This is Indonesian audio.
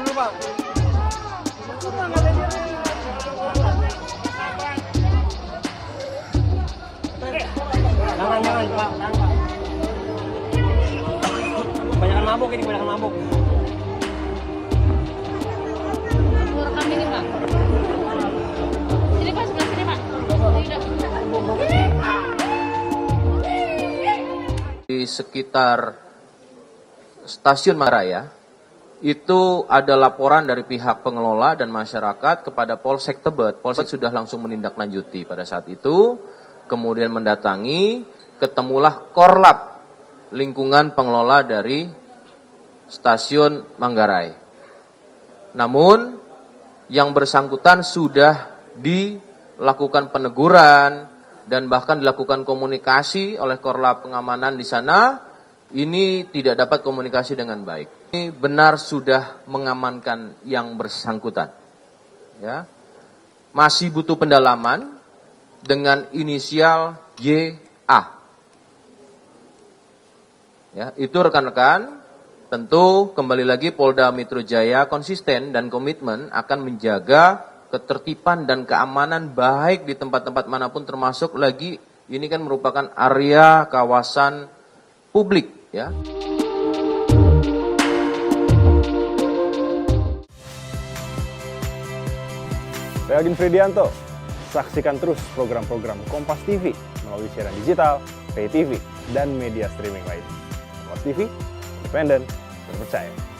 dulu, Pak. Jangan, Pak. Kebanyakan mabuk ini, kebanyakan mabuk. Rekam ini, Pak. Sini, Pak, sebelah sini, Pak. Di sekitar stasiun Manggarai itu ada laporan dari pihak pengelola dan masyarakat kepada Polsek Tebet. Polsek sudah langsung menindaklanjuti pada saat itu, kemudian mendatangi, ketemulah Korlap lingkungan pengelola dari stasiun Manggarai. Namun yang bersangkutan sudah dilakukan peneguran dan bahkan dilakukan komunikasi oleh Korlap pengamanan di sana. Ini tidak dapat komunikasi dengan baik. Ini benar sudah mengamankan yang bersangkutan. Ya. Masih butuh pendalaman dengan inisial YA. Ya, itu rekan-rekan, tentu kembali lagi Polda Metro Jaya konsisten dan komitmen akan menjaga ketertiban dan keamanan baik di tempat-tempat manapun, termasuk lagi ini kan merupakan area kawasan publik. Ya. Saya Agin Fridianto. Saksikan terus program-program Kompas TV melalui siaran digital, pay TV, dan media streaming lain. Kompas TV, independen, terpercaya.